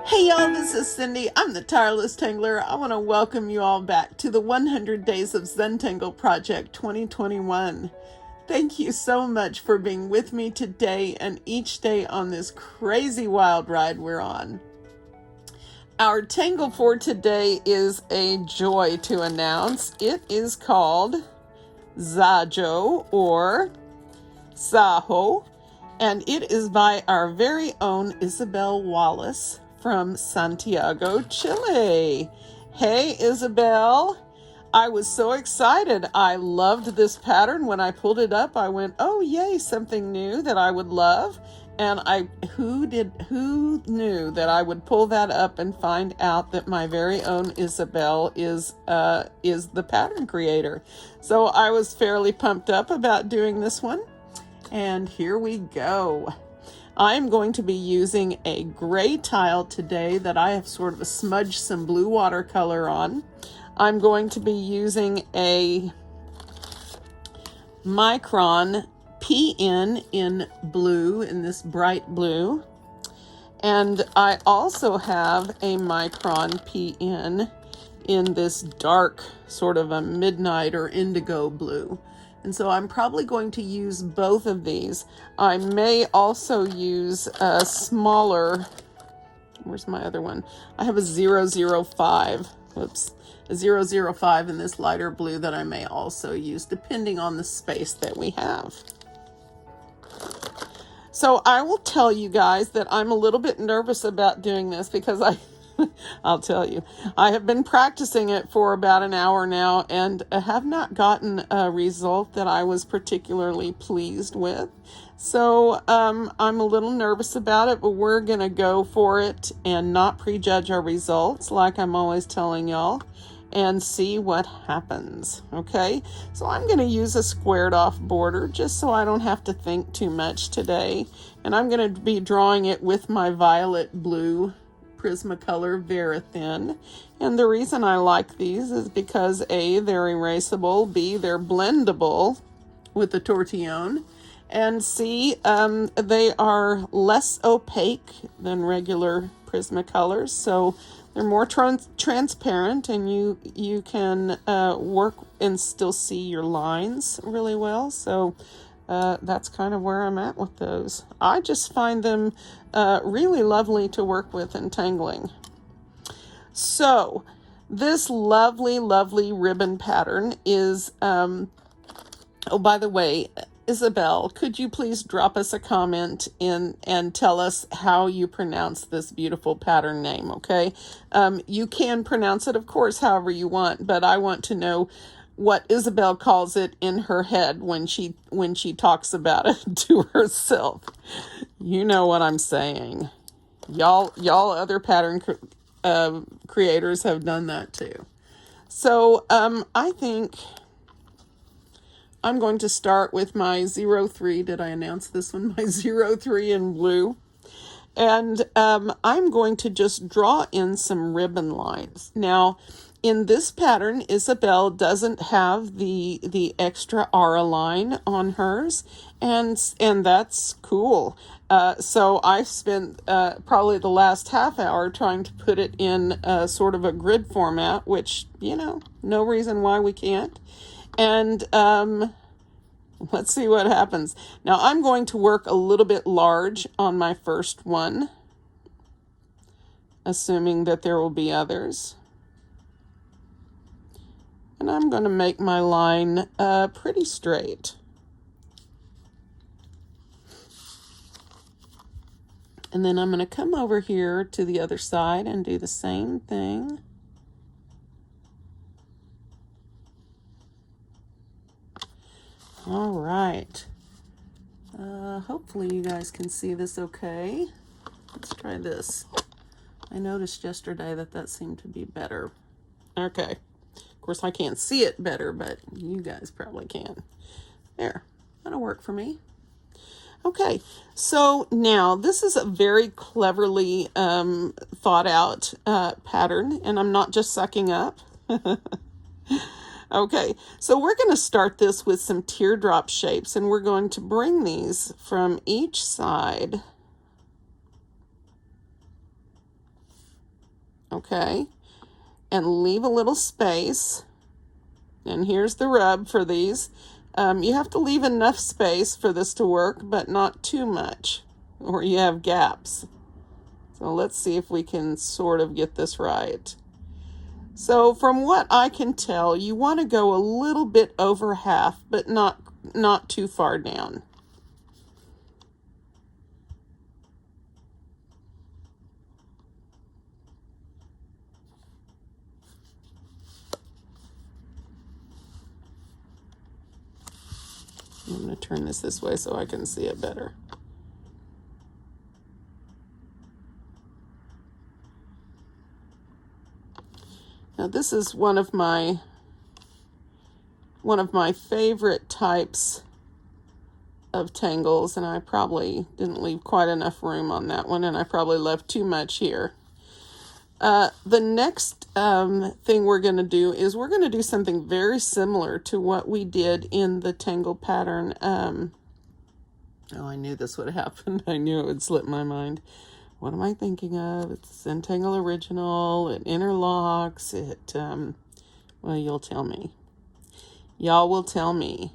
Hey y'all, this is Cindy. I'm the Tireless Tangler. I want to welcome you all back to the 100 Days of Zentangle Project 2021. Thank you so much for being with me today and each day on this crazy wild ride we're on. Our tangle for today is a joy to announce. It is called ZAJO or ZAJO, and it is by our very own Isabel Wallis from Santiago, Chile. Hey, Isabel. I was so excited. I loved this pattern. When I pulled it up, I went, oh, yay, something new that I would love. And who knew that I would pull that up and find out that my very own Isabel is the pattern creator. So I was fairly pumped up about doing this one. And here we go. I'm going to be using a gray tile today that I have sort of smudged some blue watercolor on. I'm going to be using a micron PN in blue, in this bright blue. And I also have a micron PN in this dark, sort of a midnight or indigo blue. And so I'm probably going to use both of these. I may also use a smaller, where's my other one? I have a 005, whoops, a 005 in this lighter blue that I may also use depending on the space that we have. So I will tell you guys that I'm a little bit nervous about doing this because I'll tell you, I have been practicing it for about an hour now and have not gotten a result that I was particularly pleased with. So I'm a little nervous about it, but we're going to go for it and not prejudge our results like I'm always telling y'all and see what happens. Okay, so I'm going to use a squared off border just so I don't have to think too much today. And I'm going to be drawing it with my violet blue Prismacolor Verithin. And the reason I like these is because A, they're erasable, B, they're blendable with the tortillon, and C, they are less opaque than regular Prismacolors, so they're more transparent, and you can work and still see your lines really well. So that's kind of where I'm at with those. I just find them really lovely to work with in tangling. So this lovely, lovely ribbon pattern is, oh, by the way, Isabel, could you please drop us a comment and tell us how you pronounce this beautiful pattern name, okay? You can pronounce it, of course, however you want, but I want to know what Isabel calls it in her head when she talks about it to herself. You know what I'm saying. Y'all other pattern creators have done that too. So I think I'm going to start with my 03. Did I announce this one? My 03 in blue. And I'm going to just draw in some ribbon lines. Now, in this pattern, Isabel doesn't have the extra aura line on hers, and that's cool. So I spent probably the last half hour trying to put it in sort of a grid format, which, no reason why we can't. And let's see what happens. Now I'm going to work a little bit large on my first one, assuming that there will be others. And I'm going to make my line pretty straight. And then I'm going to come over here to the other side and do the same thing. All right. Hopefully you guys can see this okay. Let's try this. I noticed yesterday that seemed to be better. Okay. Of course, I can't see it better, but you guys probably can. There. That'll work for me. Okay. So now this is a very cleverly thought out pattern, and I'm not just sucking up. Okay, so we're going to start this with some teardrop shapes, and we're going to bring these from each side okay, and leave a little space. And here's the rub for these. You have to leave enough space for this to work, but not too much, or you have gaps. So let's see if we can sort of get this right. So from what I can tell, you want to go a little bit over half, but not too far down. I'm going to turn this way so I can see it better. Now this is one of my favorite types of tangles, and I probably didn't leave quite enough room on that one, and I probably left too much here. The next thing we're going to do is we're going to do something very similar to what we did in the tangle pattern. Oh, I knew this would happen. I knew it would slip my mind. What am I thinking of? It's Zentangle Original. It interlocks. Well, you'll tell me. Y'all will tell me.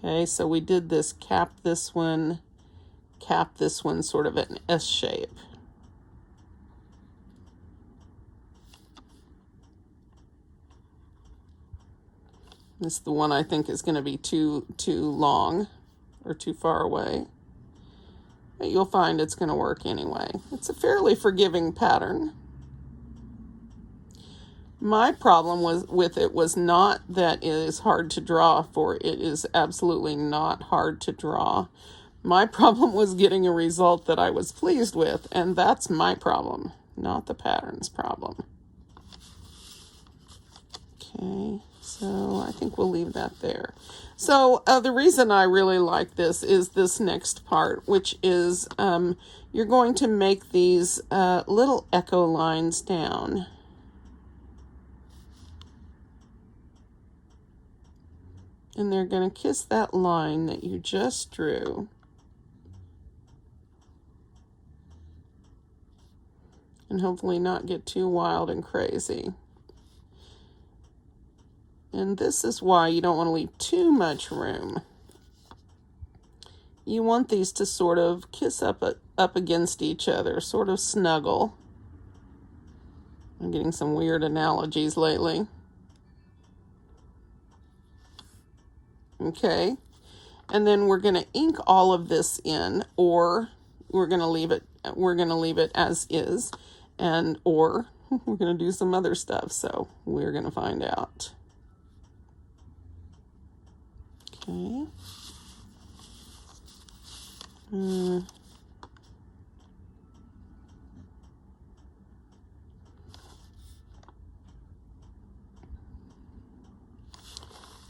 Okay, so we did this, cap this one sort of an S shape. This is the one I think is going to be too long or too far away. But you'll find it's going to work anyway. It's a fairly forgiving pattern. My problem with it was not that it is hard to draw, for it is absolutely not hard to draw. My problem was getting a result that I was pleased with, and that's my problem, not the pattern's problem. Okay, so I think we'll leave that there. So the reason I really like this is this next part, which is you're going to make these little echo lines down. And they're going to kiss that line that you just drew. And hopefully not get too wild and crazy. And this is why you don't want to leave too much room. You want these to sort of kiss up against each other, sort of snuggle. I'm getting some weird analogies lately. Okay, and then we're going to ink all of this in, or we're going to leave it as is, and or we're going to do some other stuff, so we're going to find out. Okay.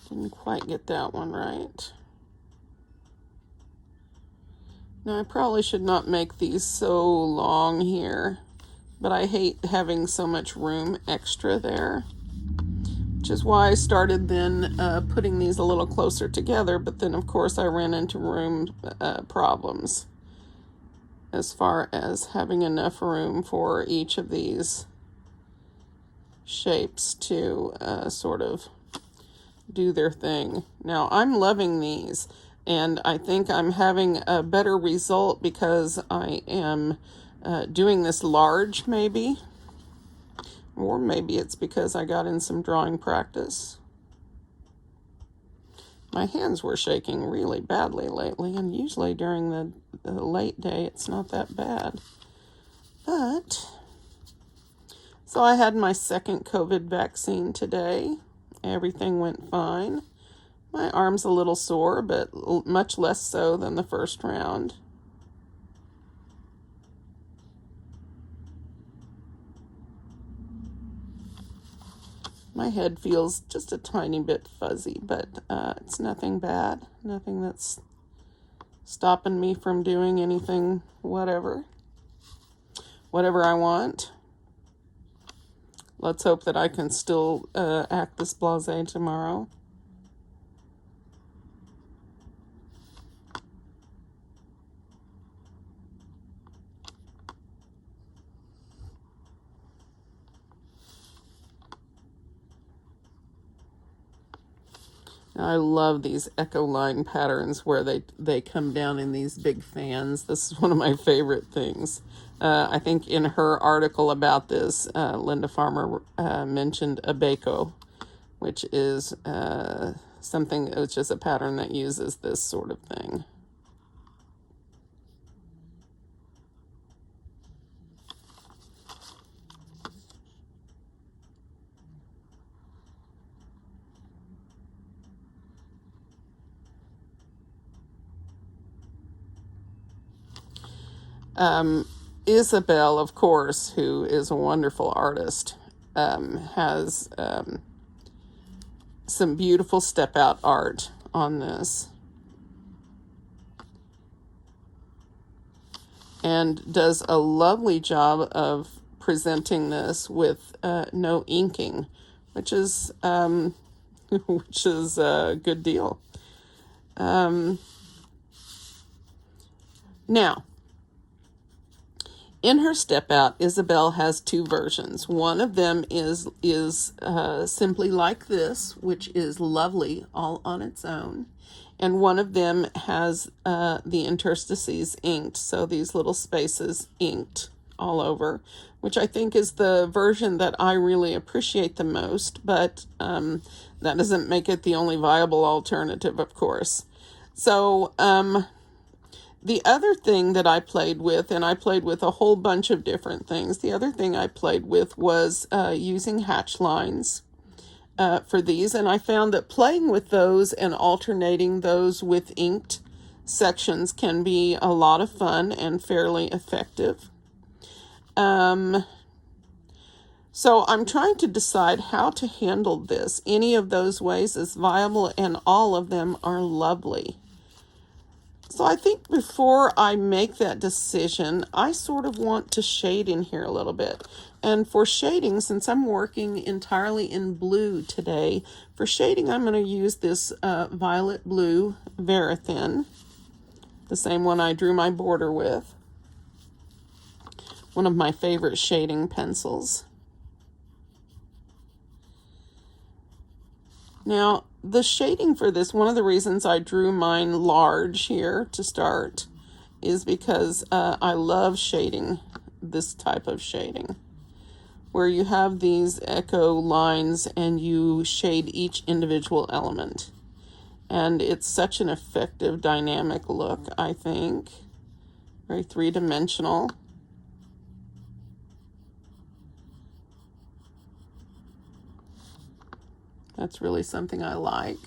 Didn't quite get that one right. Now I probably should not make these so long here, but I hate having so much room extra there, which is why I started then putting these a little closer together, but then of course I ran into room problems as far as having enough room for each of these shapes to sort of do their thing. Now I'm loving these, and I think I'm having a better result because I am doing this large, maybe, or maybe it's because I got in some drawing practice. My hands were shaking really badly lately, and usually during the late day it's not that bad. But so I had my second COVID vaccine today. Everything went fine. My arm's a little sore, but much less so than the first round. My head feels just a tiny bit fuzzy, but it's nothing bad. Nothing that's stopping me from doing anything, whatever I want. Let's hope that I can still act this blasé tomorrow. I love these echo line patterns where they come down in these big fans. This is one of my favorite things. I think in her article about this, Linda Farmer mentioned a Bako, which is something, which is a pattern that uses this sort of thing. Isabel, of course, who is a wonderful artist, has some beautiful step-out art on this. And does a lovely job of presenting this with no inking, which is which is a good deal. Now, in her step out, Isabel has two versions. One of them is simply like this, which is lovely all on its own. And one of them has the interstices inked, so these little spaces inked all over, which I think is the version that I really appreciate the most, but that doesn't make it the only viable alternative, of course. So, the other thing that I played with, and I played with a whole bunch of different things, the other thing I played with was using hatch lines for these, and I found that playing with those and alternating those with inked sections can be a lot of fun and fairly effective. So I'm trying to decide how to handle this. Any of those ways is viable, and all of them are lovely. So I think before I make that decision, I sort of want to shade in here a little bit. And for shading, since I'm working entirely in blue today, for shading I'm going to use this violet blue Verithin, the same one I drew my border with. One of my favorite shading pencils. Now, the shading for this, one of the reasons I drew mine large here to start is because I love shading, this type of shading, where you have these echo lines and you shade each individual element. And it's such an effective dynamic look, I think. Very three-dimensional. That's really something I like.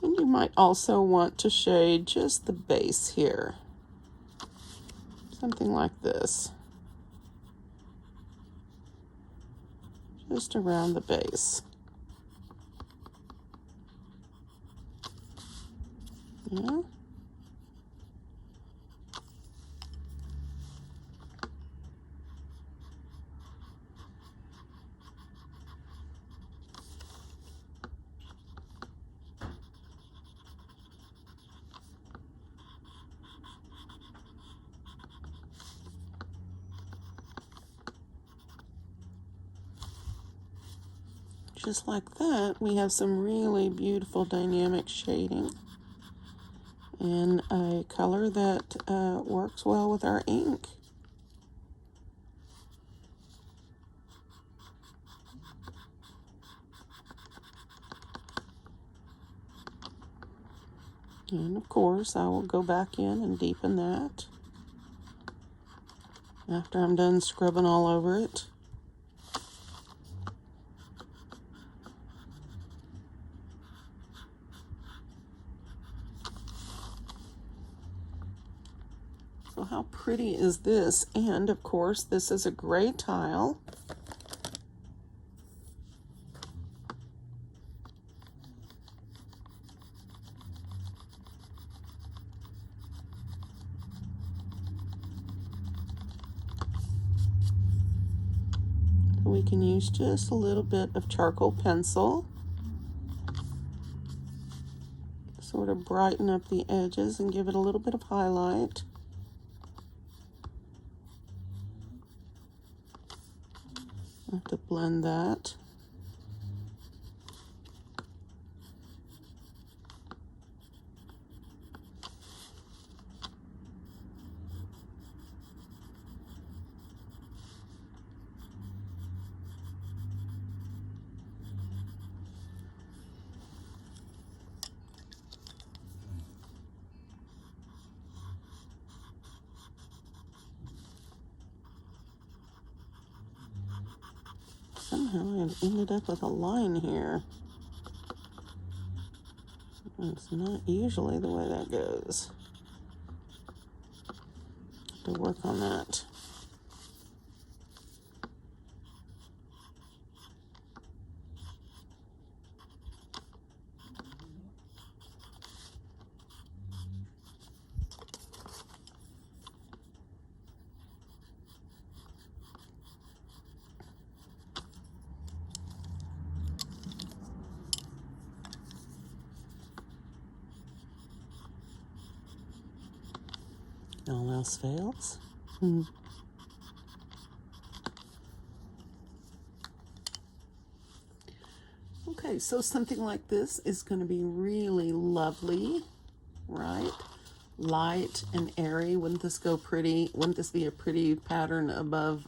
And you might also want to shade just the base here. Something like this. Just around the base. Yeah. Just like that, we have some really beautiful dynamic shading in a color that works well with our ink. And of course, I will go back in and deepen that after I'm done scrubbing all over it. So how pretty is this? And of course, this is a gray tile. We can use just a little bit of charcoal pencil, sort of brighten up the edges and give it a little bit of highlight. I have to blend that. Somehow I've ended up with a line here. It's not usually the way that goes. Have to work on that. All else fails. Okay, so something like this is going to be really lovely, right? Light and airy. Wouldn't this go pretty? Wouldn't this be a pretty pattern above,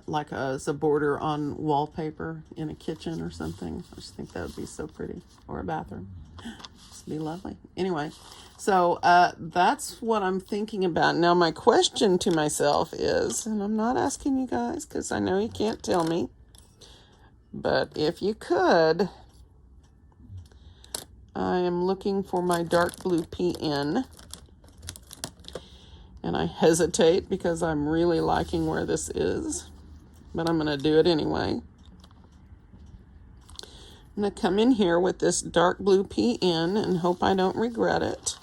like as a border on wallpaper in a kitchen or something? I just think that would be so pretty. Or a bathroom. Just be lovely. Anyway, so that's what I'm thinking about. Now, my question to myself is, and I'm not asking you guys because I know you can't tell me, but if you could, I am looking for my dark blue PN. And I hesitate because I'm really liking where this is. But I'm going to do it anyway. I'm going to come in here with this dark blue PN and hope I don't regret it.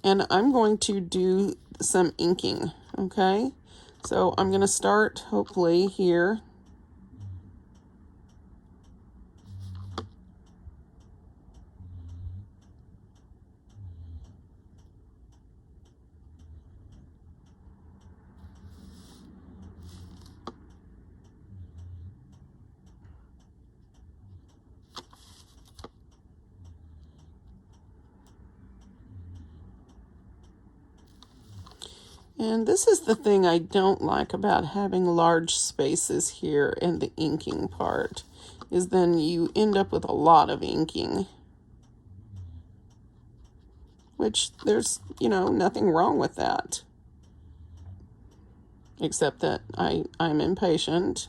And I'm going to do some inking, okay? So I'm going to start hopefully here. And this is the thing I don't like about having large spaces here in the inking part, is then you end up with a lot of inking. Which there's, nothing wrong with that. Except that I'm impatient.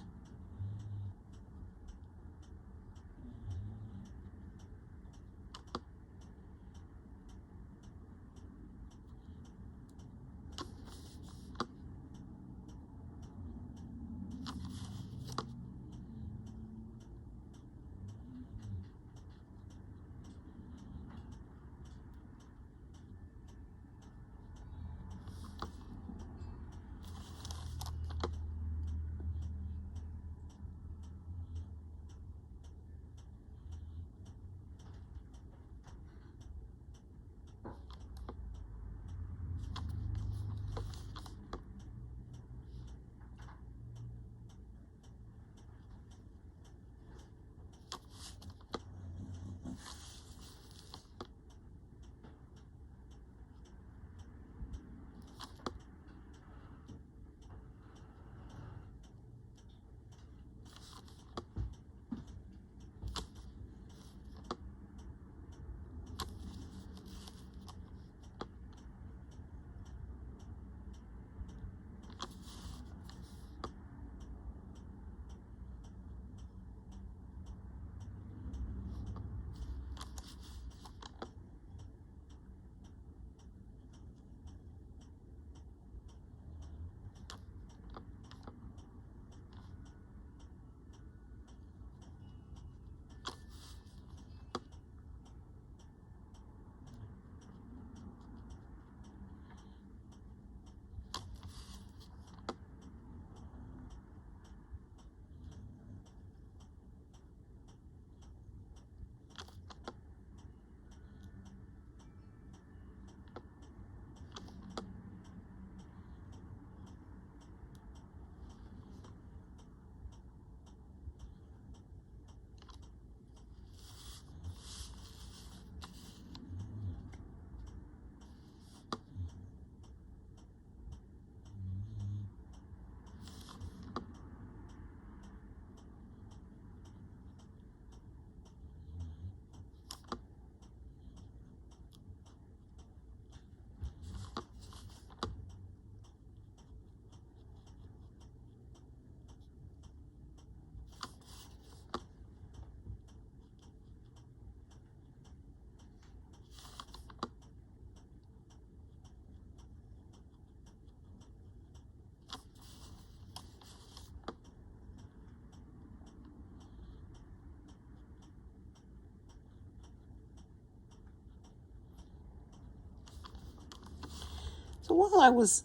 So while I was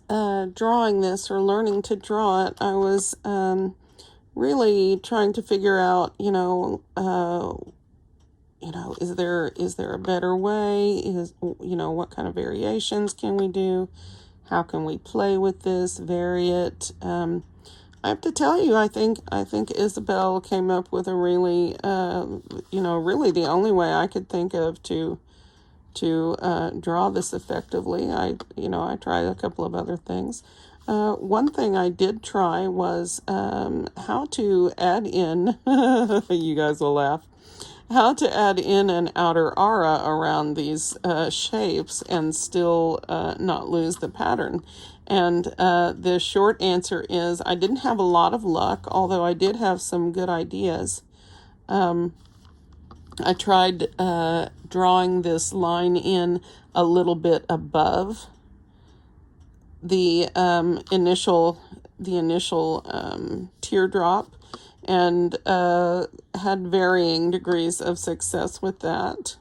drawing this or learning to draw it, I was really trying to figure out, is there a better way? What kind of variations can we do? How can we play with this, vary it? I have to tell you, I think Isabel came up with a really, really the only way I could think of to draw this effectively. I tried a couple of other things. One thing I did try was how to add in, you guys will laugh, how to add in an outer aura around these shapes and still not lose the pattern. And the short answer is I didn't have a lot of luck, although I did have some good ideas. I tried drawing this line in a little bit above the initial teardrop, and had varying degrees of success with that.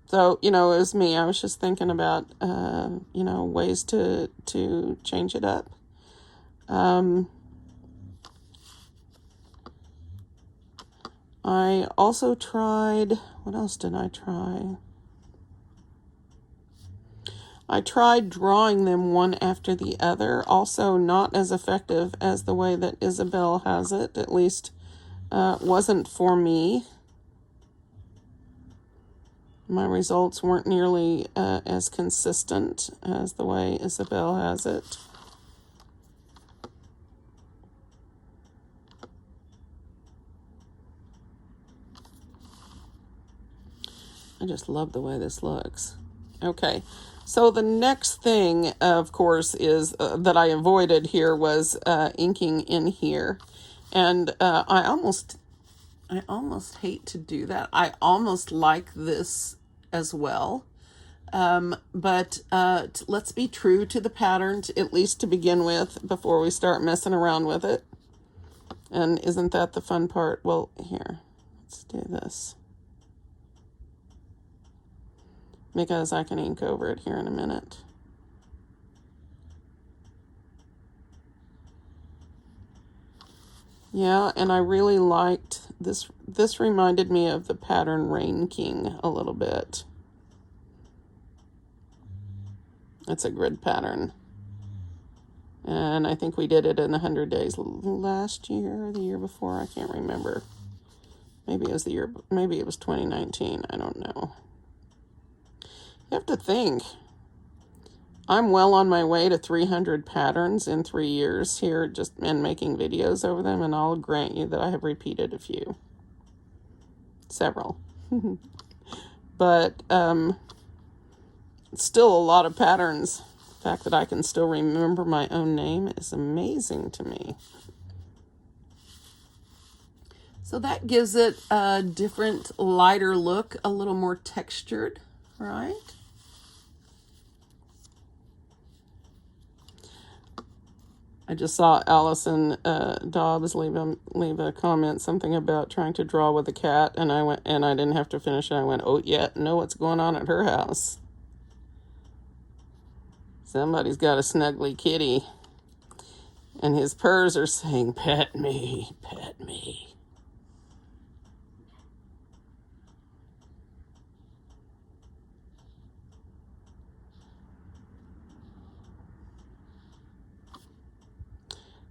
So, it was me. I was just thinking about, ways to change it up. I also tried, what else did I try? I tried drawing them one after the other, also not as effective as the way that Isabel has it, at least wasn't for me. My results weren't nearly as consistent as the way Isabel has it. I just love the way this looks. Okay, so the next thing, of course, is that I avoided here was inking in here. And I almost hate to do that. I almost like this as well. But let's be true to the pattern, at least to begin with, before we start messing around with it. And isn't that the fun part? Well, here, let's do this, because I can ink over it here in a minute. Yeah, and I really liked this. This reminded me of the pattern Rain King a little bit. It's a grid pattern. And I think we did it in the 100 days last year or the year before. I can't remember. Maybe it was maybe it was 2019. I don't know. You have to think. I'm well on my way to 300 patterns in 3 years here, and making videos over them, and I'll grant you that I have repeated a few. Several. But still a lot of patterns. The fact that I can still remember my own name is amazing to me. So that gives it a different, lighter look, a little more textured, right? I just saw Allison Dobbs leave a comment, something about trying to draw with a cat, and I didn't have to finish it. I went, oh yeah, know what's going on at her house. Somebody's got a snuggly kitty, and his purrs are saying, pet me, pet me.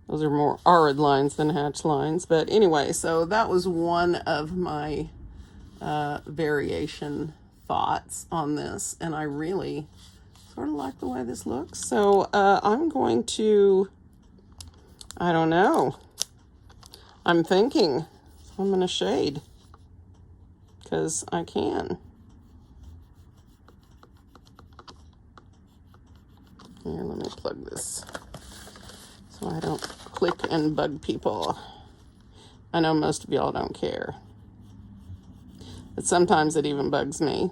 Those are more arid lines than hatch lines. But anyway, so that was one of my variation thoughts on this. And I really sort of like the way this looks. So I'm going to, I don't know. I'm thinking. So I'm going to shade, because I can. Here, let me plug this so I don't click and bug people. I know most of y'all don't care, but sometimes it even bugs me.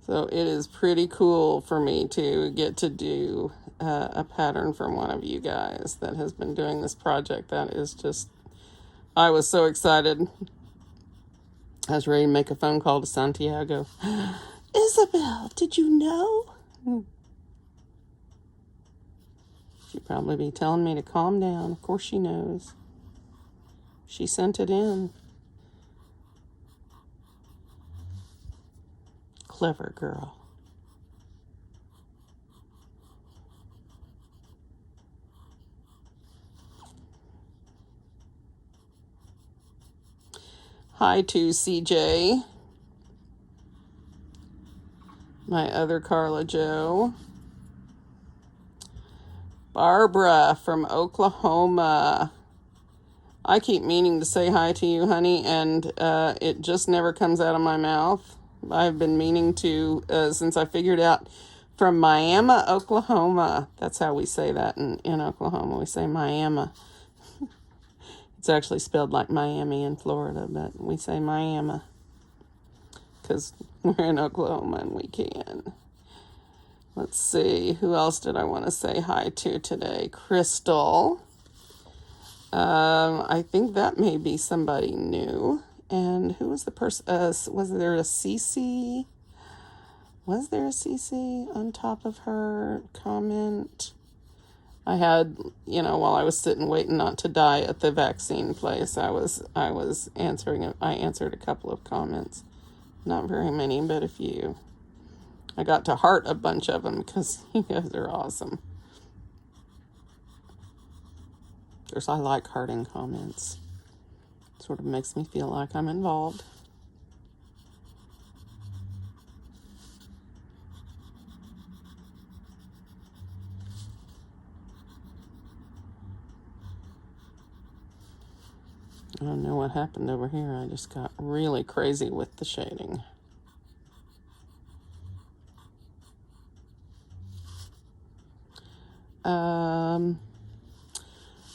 So it is pretty cool for me to get to do a pattern from one of you guys that has been doing this project. That is just, I was so excited. I was ready to make a phone call to Santiago. Isabel, did you know? She'd probably be telling me to calm down. Of course she knows. She sent it in. Clever girl. Hi to CJ. My other Carla Joe. Barbara from Oklahoma. I keep meaning to say hi to you, honey, and it just never comes out of my mouth. I've been meaning to since I figured out from Miami, Oklahoma. That's how we say that in Oklahoma. We say Miami. It's actually spelled like Miami in Florida, but we say Miami because we're in Oklahoma and we can. Let's see, who else did I want to say hi to today? Crystal. I think that may be somebody new. And who was the person? Was there a CC? Was there a CC on top of her comment? I had, while I was sitting waiting not to die at the vaccine place, I was answering it. I answered a couple of comments. Not very many, but a few. I got to heart a bunch of them because you guys are awesome. I like hearting comments. Sort of makes me feel like I'm involved. I don't know what happened over here. I just got really crazy with the shading.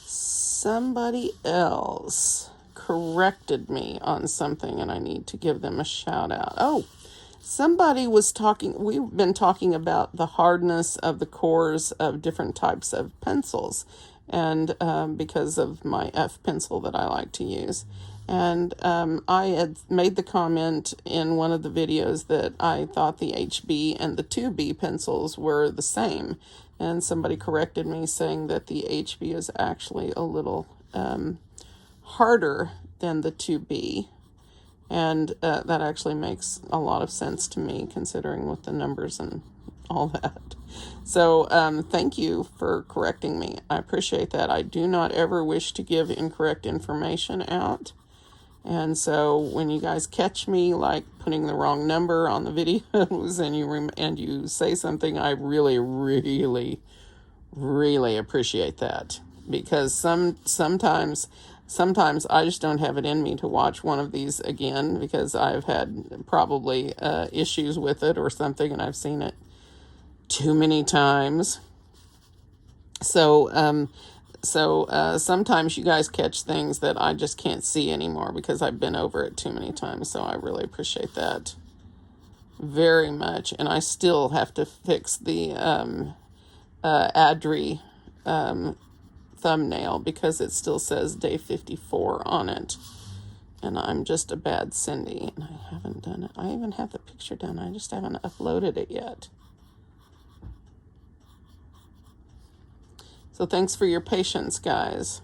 Somebody else corrected me on something and I need to give them a shout out. Oh, somebody was talking, we've been talking about the hardness of the cores of different types of pencils, and because of my F pencil that I like to use. And I had made the comment in one of the videos that I thought the HB and the 2B pencils were the same. And somebody corrected me saying that the HB is actually a little harder than the 2B. And that actually makes a lot of sense to me, considering with the numbers and all that. So thank you for correcting me. I appreciate that. I do not ever wish to give incorrect information out. And so when you guys catch me like putting the wrong number on the videos and you say something, I really, really, really appreciate that, because sometimes I just don't have it in me to watch one of these again, because I've had probably issues with it or something, and I've seen it too many times. So sometimes you guys catch things that I just can't see anymore because I've been over it too many times. So I really appreciate that very much. And I still have to fix the Adri thumbnail because it still says day 54 on it. And I'm just a bad Cindy and I haven't done it. I even have the picture done. I just haven't uploaded it yet. So thanks for your patience, guys,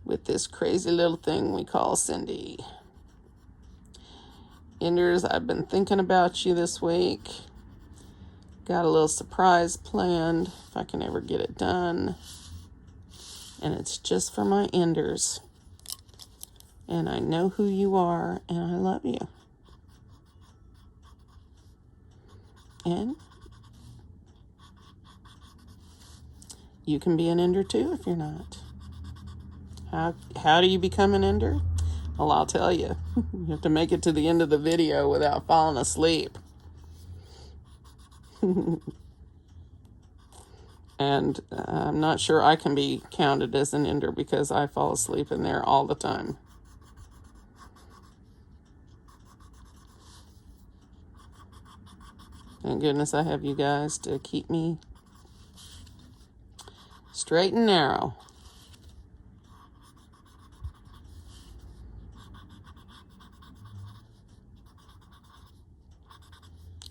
with this crazy little thing we call Cindy. Enders, I've been thinking about you this week. Got a little surprise planned, if I can ever get it done. And it's just for my Enders. And I know who you are, and I love you. And you can be an Ender too if you're not. How do you become an Ender? Well, I'll tell you. You have to make it to the end of the video without falling asleep. And I'm not sure I can be counted as an Ender because I fall asleep in there all the time. Thank goodness I have you guys to keep me straight and narrow.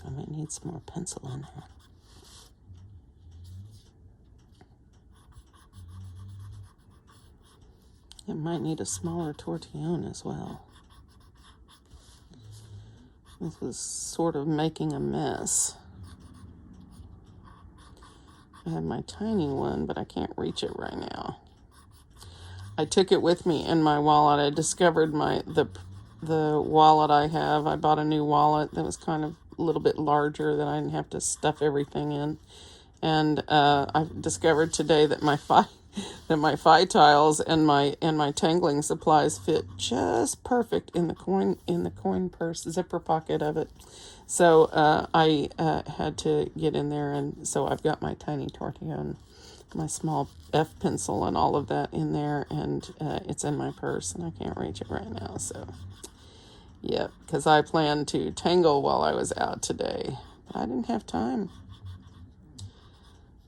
I might need some more pencil in here. It might need a smaller tortillon as well. This was sort of making a mess. I have my tiny one, but I can't reach it right now. I took it with me in my wallet. I discovered the wallet I have. I bought a new wallet that was kind of a little bit larger that I didn't have to stuff everything in. And I discovered today that my phi tiles and my tangling supplies fit just perfect in the coin purse zipper pocket of it. So I had to get in there, and so I've got my tiny tortillon, my small F pencil, and all of that in there, and it's in my purse, and I can't reach it right now. So yeah, because I planned to tangle while I was out today, but I didn't have time.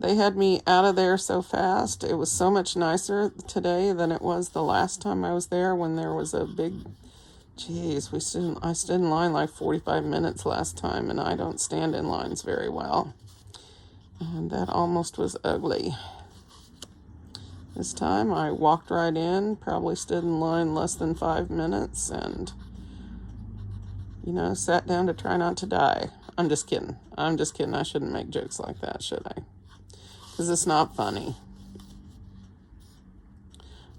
They had me out of there so fast. It was so much nicer today than it was the last time I was there, when there was a big, I stood in line like 45 minutes last time, and I don't stand in lines very well. And that almost was ugly. This time I walked right in, probably stood in line less than 5 minutes, and, sat down to try not to die. I'm just kidding. I shouldn't make jokes like that, should I? Because it's not funny.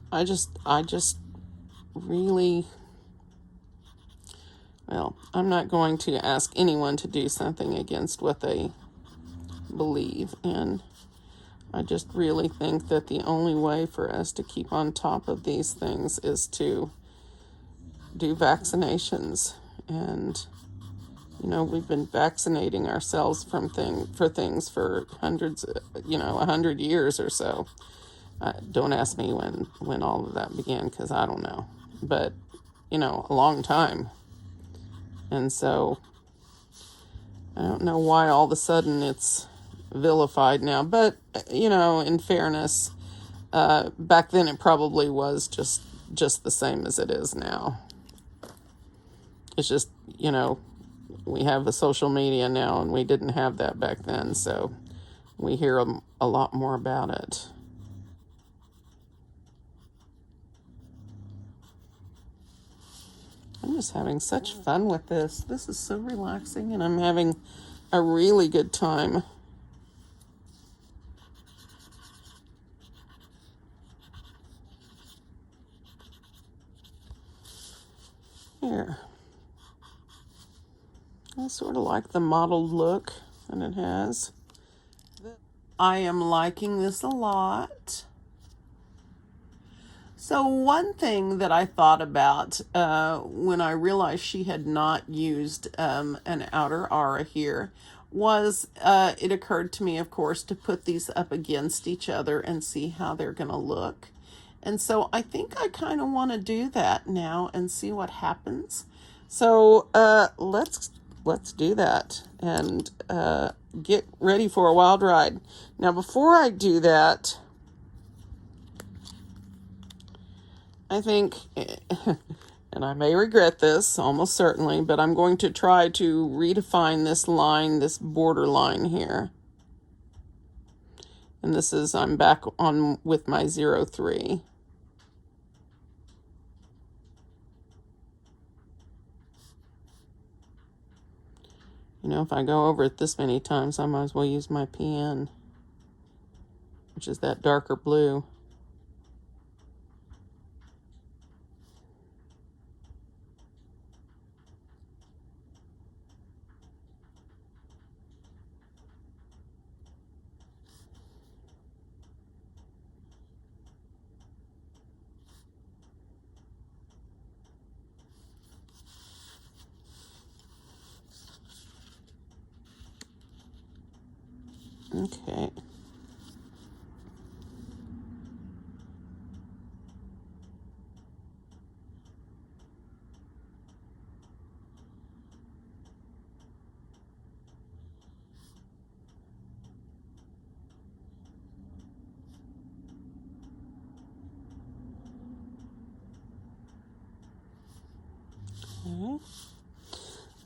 I just really, I'm not going to ask anyone to do something against what they believe, and I just really think that the only way for us to keep on top of these things is to do vaccinations. And we've been vaccinating ourselves for things for hundreds, 100 years or so. Don't ask me when all of that began, because I don't know. But, a long time. And so I don't know why all of a sudden it's vilified now. But, in fairness, back then it probably was just the same as it is now. It's just, we have a social media now, and we didn't have that back then, so we hear a lot more about it. I'm just having such fun with this. This is so relaxing, and I'm having a really good time. Here. I sort of like the mottled look that it has. I am liking this a lot. So one thing that I thought about when I realized she had not used an outer aura here was it occurred to me, of course, to put these up against each other and see how they're going to look. And so I think I kind of want to do that now and see what happens. So let's do that and get ready for a wild ride. Now, before I do that, I think, and I may regret this almost certainly, but I'm going to try to redefine this line, this border line here. And this is, I'm back on with my 03. If I go over it this many times, I might as well use my PN, which is that darker blue. Okay.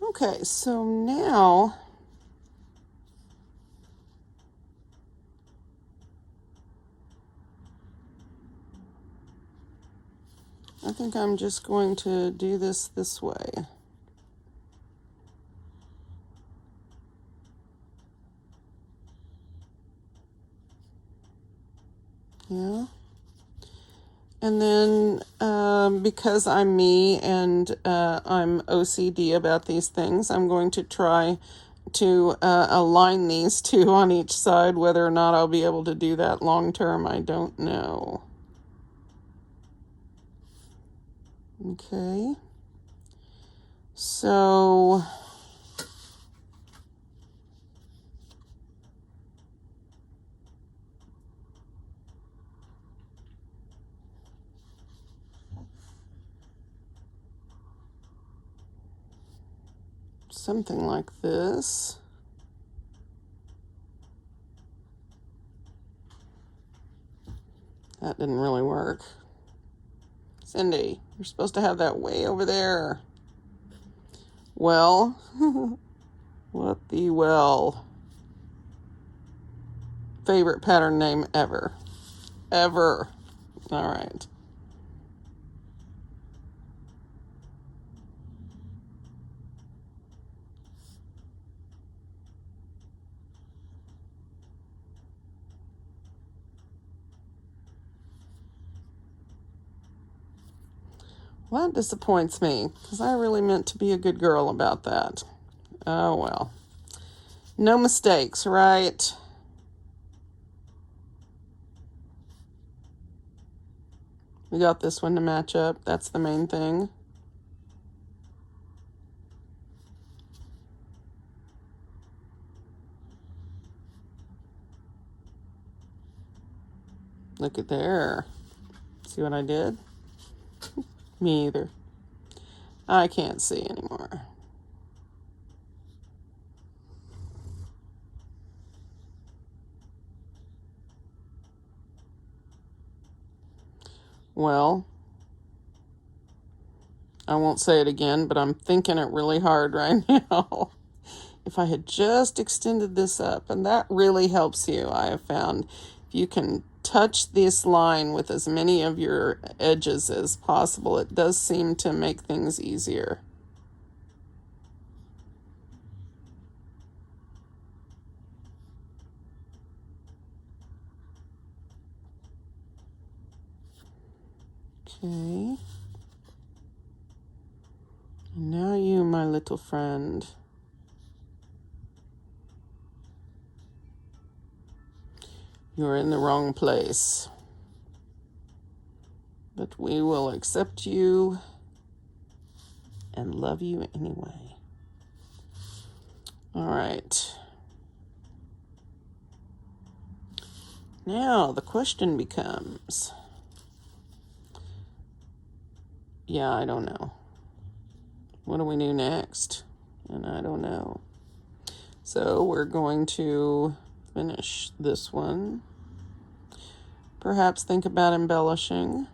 Okay, so now I think I'm just going to do this way. Yeah. And then because I'm me and I'm OCD about these things, I'm going to try to align these two on each side. Whether or not I'll be able to do that long term, I don't know. Okay. So something like this. That didn't really work. Cindy, you're supposed to have that way over there. Well, what the well? Favorite pattern name ever. Ever. All right. Well, that disappoints me, because I really meant to be a good girl about that. Oh, well. No mistakes, right? We got this one to match up. That's the main thing. Look at there. See what I did? Me either. I can't see anymore. Well, I won't say it again, but I'm thinking it really hard right now. If I had just extended this up, and that really helps you, I have found. If you can touch this line with as many of your edges as possible, it does seem to make things easier. Okay. And now you, my little friend. You're in the wrong place. But we will accept you and love you anyway. All right. Now the question becomes, yeah, I don't know. What do we do next? And I don't know. So we're going to finish this one. Perhaps think about embellishing.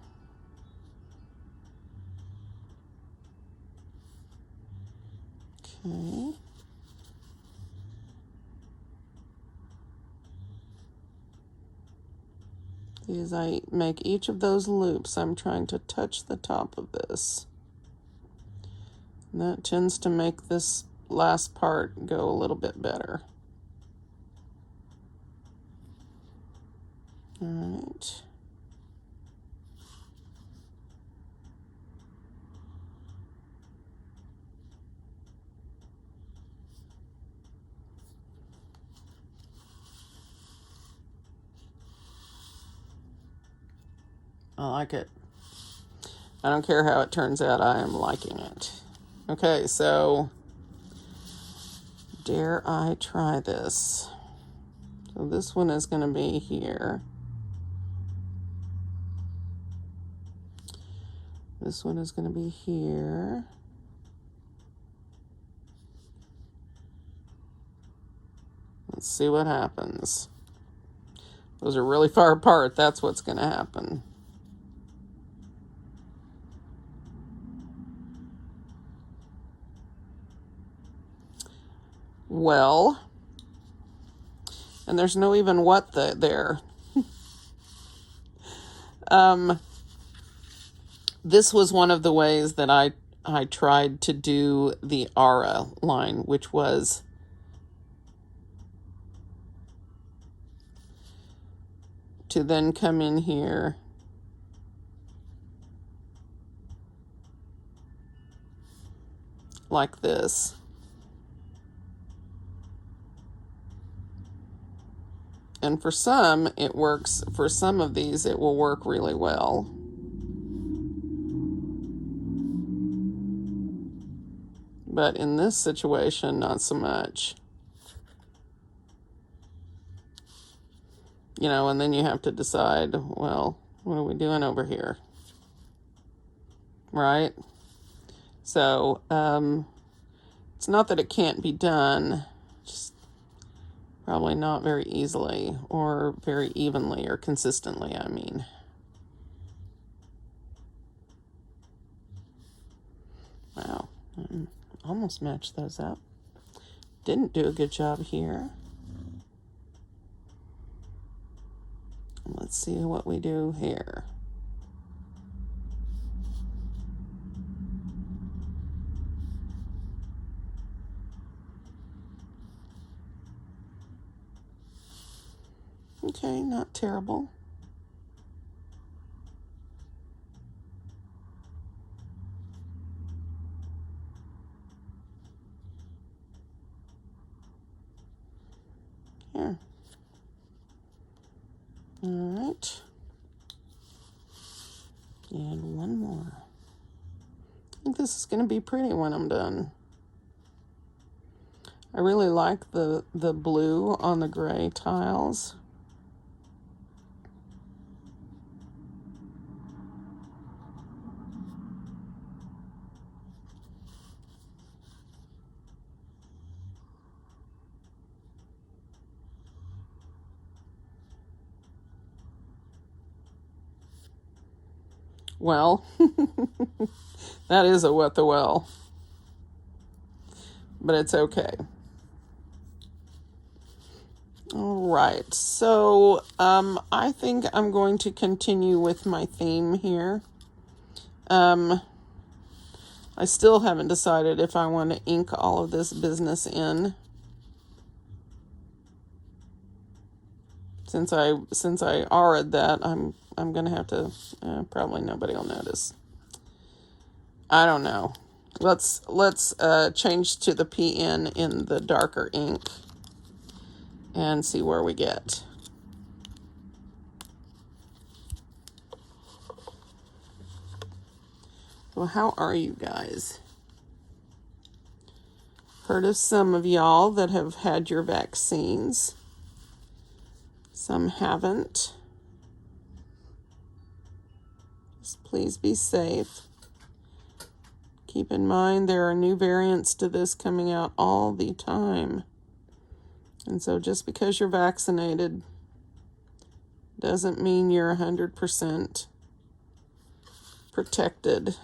Okay. As I make each of those loops, I'm trying to touch the top of this. And that tends to make this last part go a little bit better. All right. I like it. I don't care how it turns out, I am liking it. Okay, so dare I try this? So this one is going to be here. This one is going to be here. Let's see what happens. Those are really far apart. That's what's going to happen. well, and there's no even what there. This was one of the ways that I tried to do the aura line, which was to then come in here like this. And for some, it works. For some of these, it will work really well. But in this situation, not so much. You know, and then you have to decide, well, what are we doing over here? Right? So, it's not that it can't be done, just probably not very easily or very evenly or consistently, I mean. Wow, almost matched those up. Didn't do a good job here. Let's see what we do here. Okay, not terrible. Here. All right. And one more. I think this is going to be pretty when I'm done. I really like the blue on the gray tiles. Well, that is a what the well. But it's okay. All right, so I think I'm going to continue with my theme here. I still haven't decided if I want to ink all of this business in. Since I aura'd that, I'm gonna have to. Probably nobody will notice. I don't know. Let's change to the PN in the darker ink and see where we get. Well, how are you guys? Heard of some of y'all that have had your vaccines. Some haven't. Just please be safe. Keep in mind there are new variants to this coming out all the time. And so just because you're vaccinated doesn't mean you're 100% protected.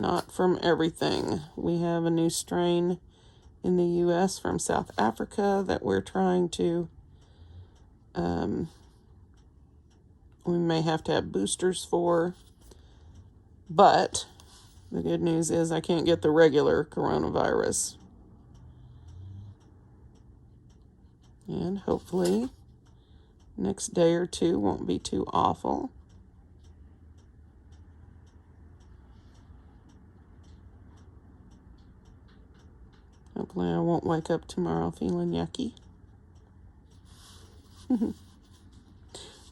Not from everything. We have a new strain in the U.S. from South Africa that we're trying to, we may have to have boosters for. But the good news is I can't get the regular coronavirus. And hopefully next day or two won't be too awful. Hopefully I won't wake up tomorrow feeling yucky.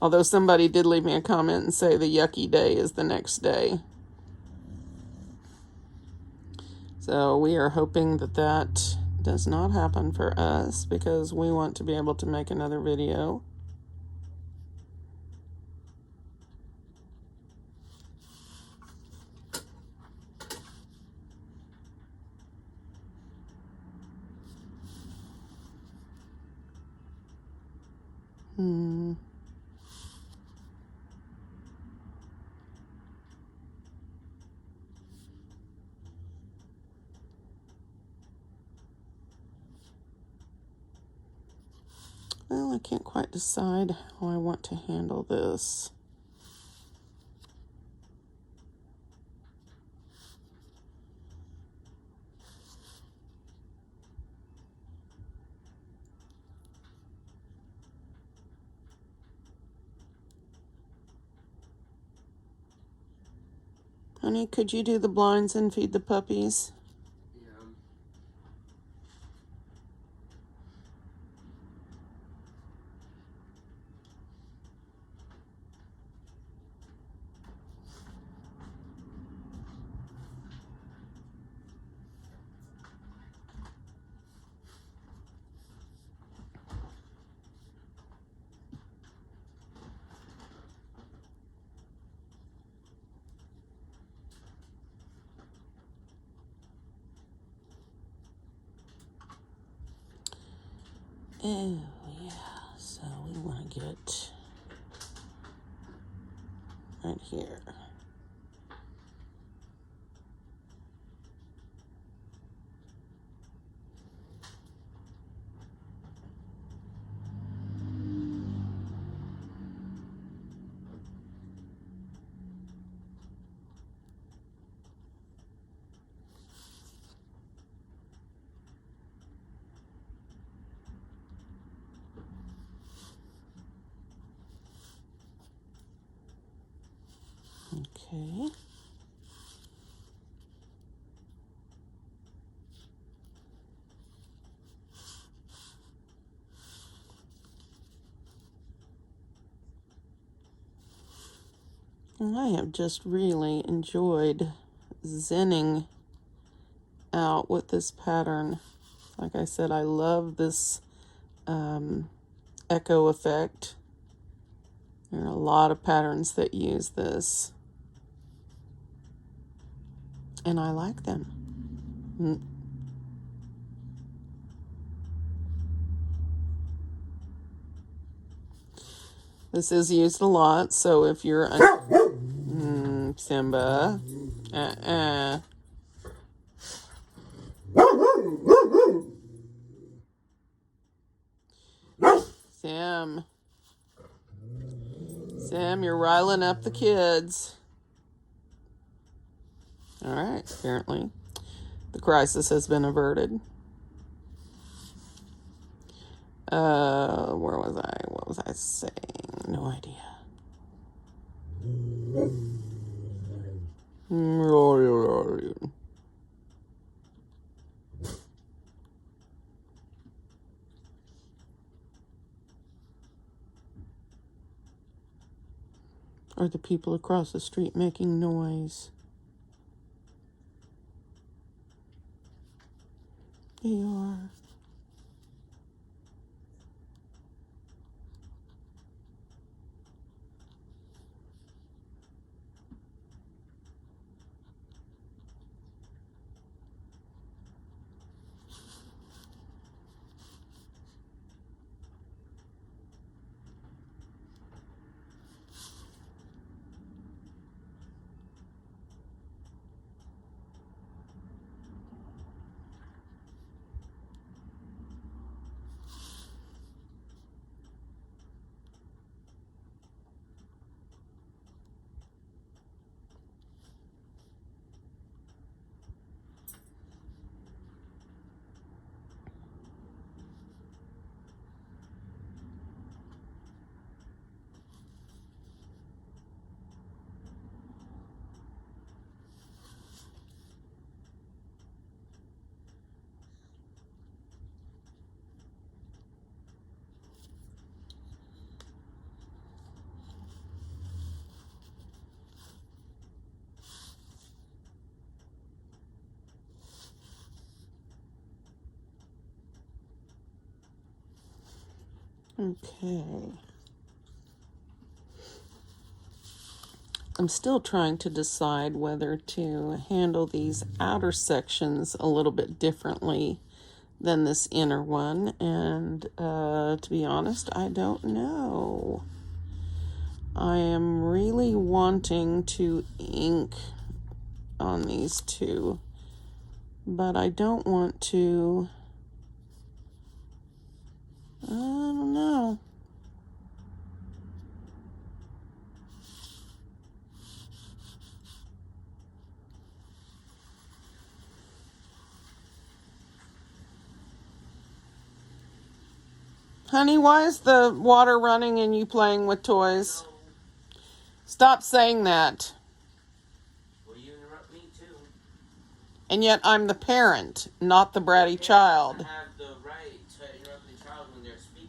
Although somebody did leave me a comment and say the yucky day is the next day. So we are hoping that that does not happen for us because we want to be able to make another video. Well, I can't quite decide how I want to handle this. Honey, could you do the blinds and feed the puppies? Oh, yeah. So we want to get right here. Okay. I have just really enjoyed zenning out with this pattern. Like I said, I love this echo effect. There are a lot of patterns that use this, and I like them. This is used a lot, so if you're Simba, Sam, you're riling up the kids. All right, apparently the crisis has been averted. Where was I? What was I saying? No idea. Are the people across the street making noise? They are. Okay. I'm still trying to decide whether to handle these outer sections a little bit differently than this inner one, and to be honest, I don't know. I am really wanting to ink on these two, but I don't want to I don't know. Honey, why is the water running and you playing with toys? Stop saying that. Well, you interrupt me too. And yet I'm the parent, not the bratty child. I have the right to interrupt the child when they're speaking.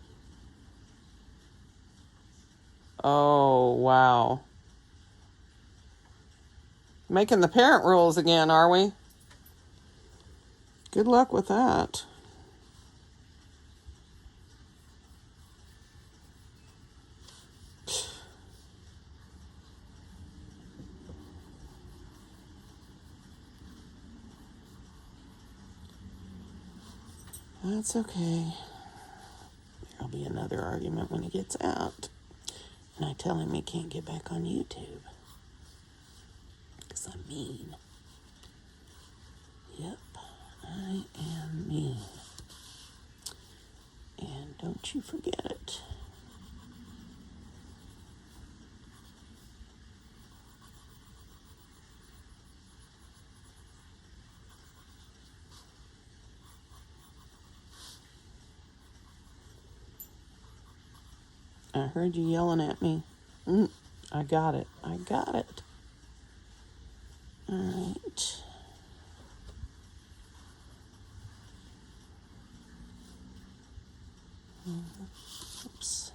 Oh, wow. Making the parent rules again, are we? Good luck with that. That's okay. There'll be another argument when he gets out. And I tell him he can't get back on YouTube. Because I'm mean. Yep, I am mean. And don't you forget it. I heard you yelling at me. I got it. I got it. All right. Oops.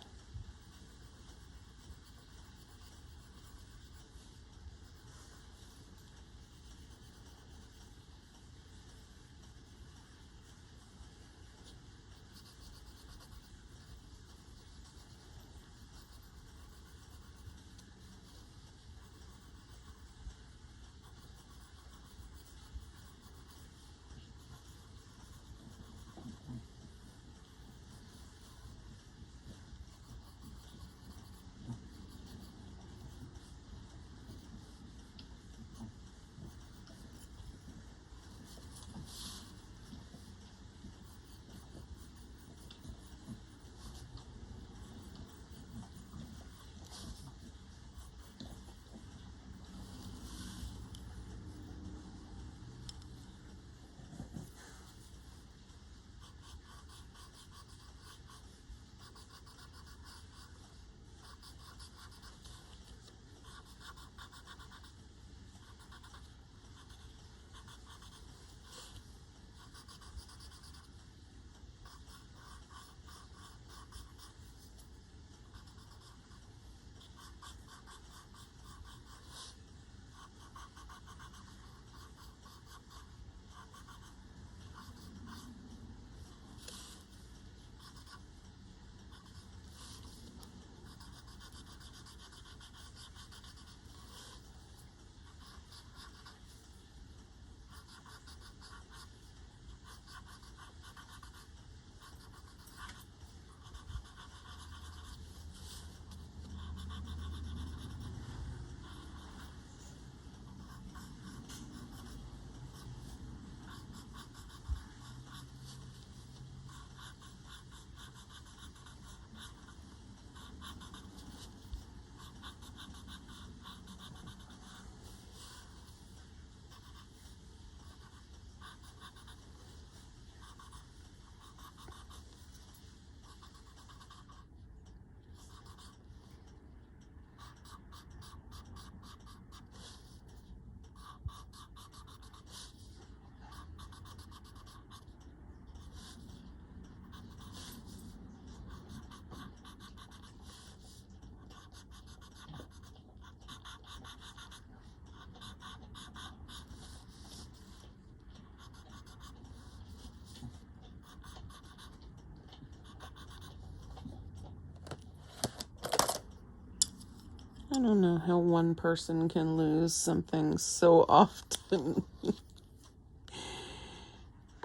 I don't know how one person can lose something so often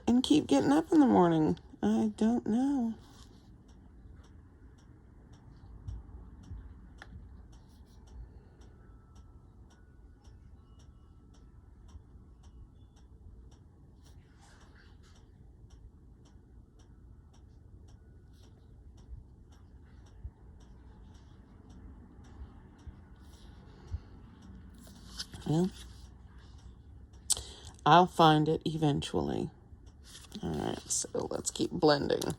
and keep getting up in the morning. I don't know. Well, I'll find it eventually. All right, so let's keep blending.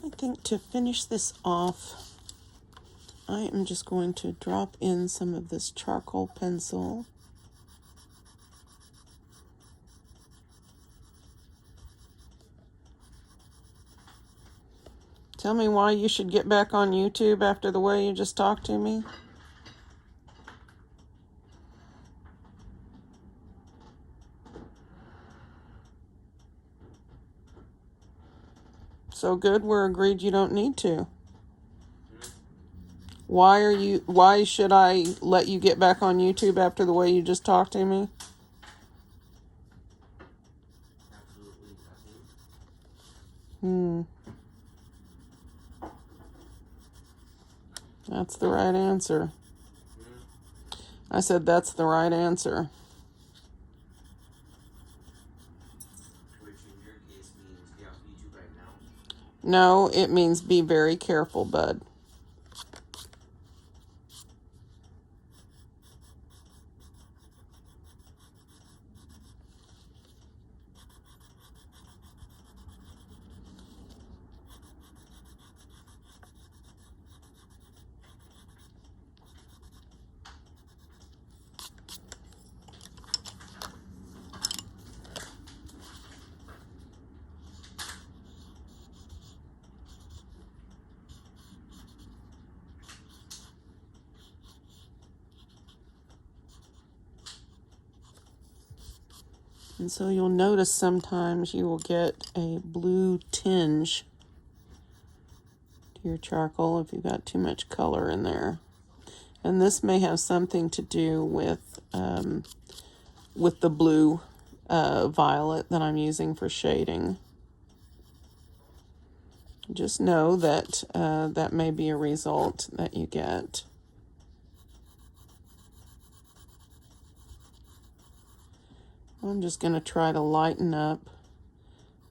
I think to finish this off, I am just going to drop in some of this charcoal pencil. Tell me why you should get back on YouTube after the way you just talked to me. So good, we're agreed you don't need to. Why should I let you get back on YouTube after the way you just talked to me? Absolutely nothing. That's the right answer. I said that's the right answer. Which in your case means get off YouTube right now. No, it means be very careful, bud. And so you'll notice sometimes you will get a blue tinge to your charcoal if you've got too much color in there. And this may have something to do with the blue violet that I'm using for shading. Just know that that may be a result that you get. I'm just going to try to lighten up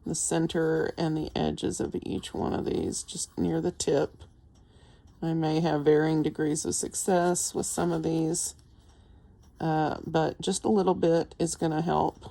the center and the edges of each one of these, just near the tip. I may have varying degrees of success with some of these, but just a little bit is going to help.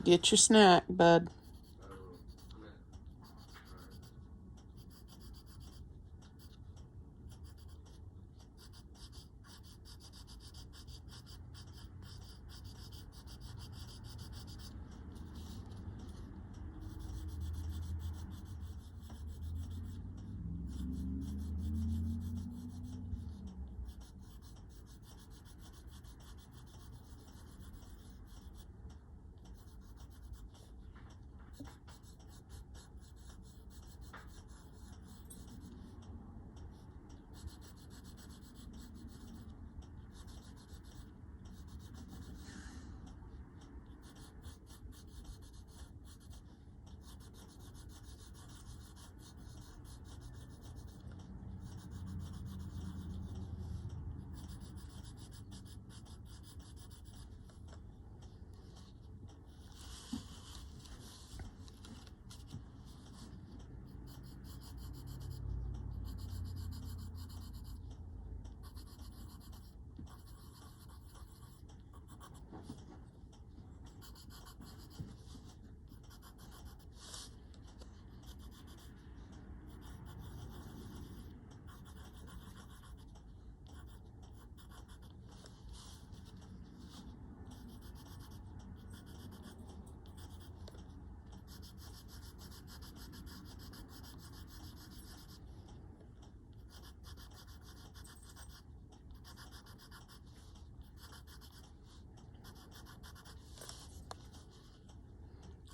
Get your snack, bud.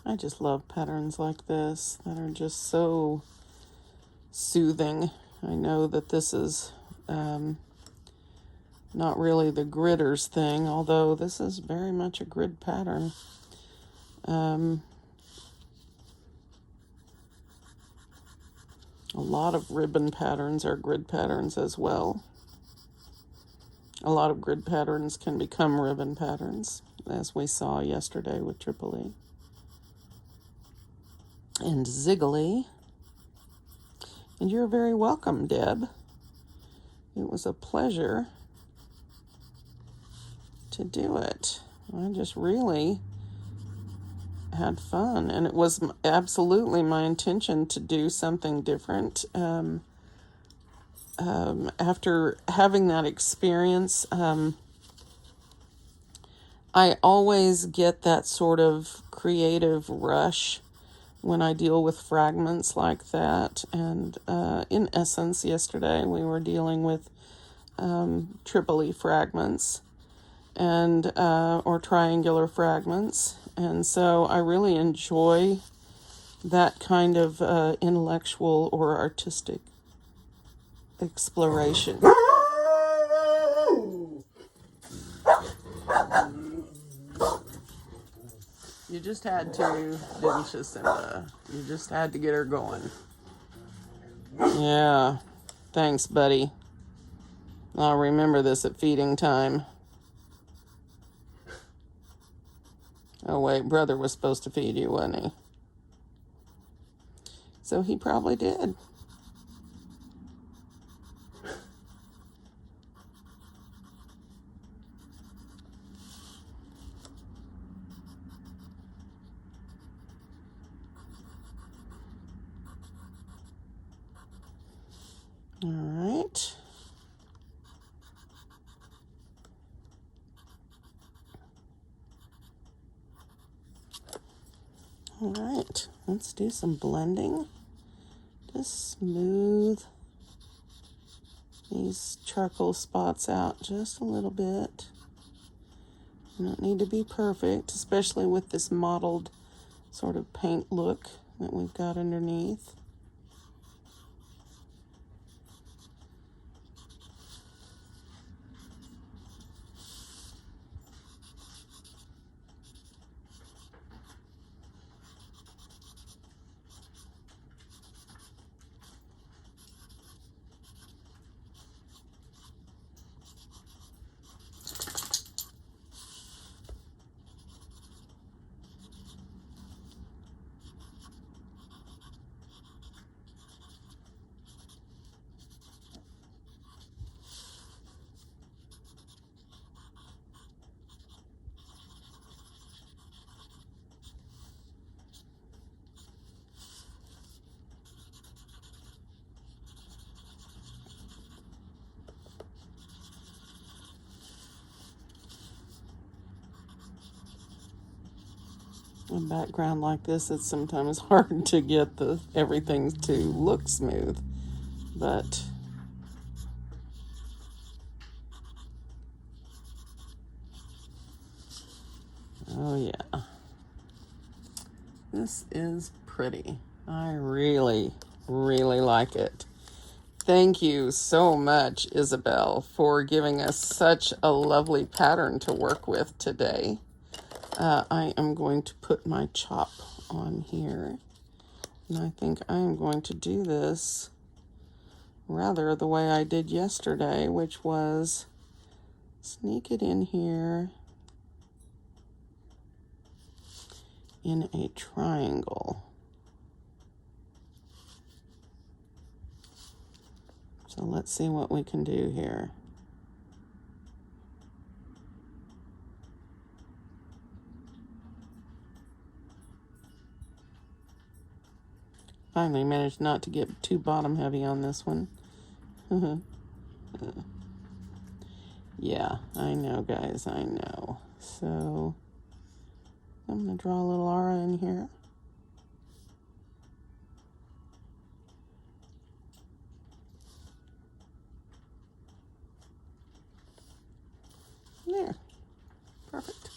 I just love patterns like this that are just so soothing. I know that this is not really the gritters thing, although this is very much a grid pattern. A lot of ribbon patterns are grid patterns as well. A lot of grid patterns can become ribbon patterns, as we saw yesterday with Triple E. And Ziggly. And you're very welcome, Deb. It was a pleasure to do it. I just really had fun, and it was absolutely my intention to do something different. After having that experience, I always get that sort of creative rush when I deal with fragments like that. And in essence, yesterday we were dealing with Tripoli fragments and or triangular fragments. And so I really enjoy that kind of intellectual or artistic exploration. You just had to, didn't you, Simba? You just had to get her going. Yeah. Thanks, buddy. I'll remember this at feeding time. Oh, wait, brother was supposed to feed you, wasn't he? So he probably did. All right. All right, let's do some blending. Just smooth these charcoal spots out just a little bit. You don't need to be perfect, especially with this mottled sort of paint look that we've got underneath. In background like this, it's sometimes hard to get everything to look smooth, but oh yeah, this is pretty. I really, really like it. Thank you so much, Isabel, for giving us such a lovely pattern to work with today. I am going to put my chop on here, and I think I am going to do this rather the way I did yesterday, which was sneak it in here in a triangle. So let's see what we can do here. Finally managed not to get too bottom heavy on this one. Yeah, I know, guys, I know. So I'm going to draw a little aura in here. There. Perfect.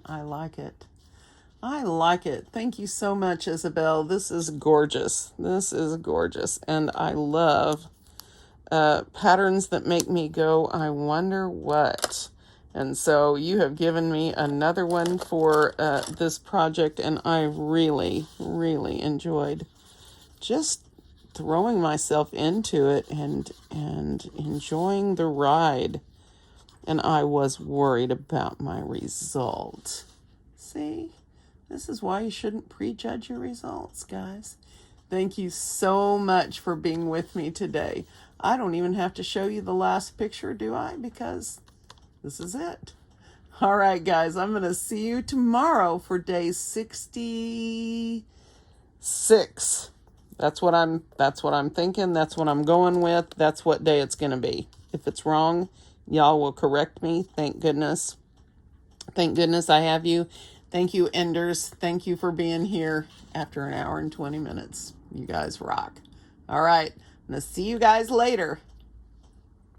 I like it. I like it. Thank you so much, Isabel. This is gorgeous. This is gorgeous. And I love patterns that make me go, I wonder what. And so you have given me another one for this project, and I really, really enjoyed just throwing myself into it and enjoying the ride. And I was worried about my result. See? This is why you shouldn't prejudge your results, guys. Thank you so much for being with me today. I don't even have to show you the last picture, do I? Because this is it. All right, guys, I'm going to see you tomorrow for day 66. That's what I'm thinking. That's what I'm going with. That's what day it's going to be. If it's wrong, y'all will correct me. Thank goodness. Thank goodness I have you. Thank you, Enders. Thank you for being here after an hour and 20 minutes. You guys rock. All right. I'm going to see you guys later.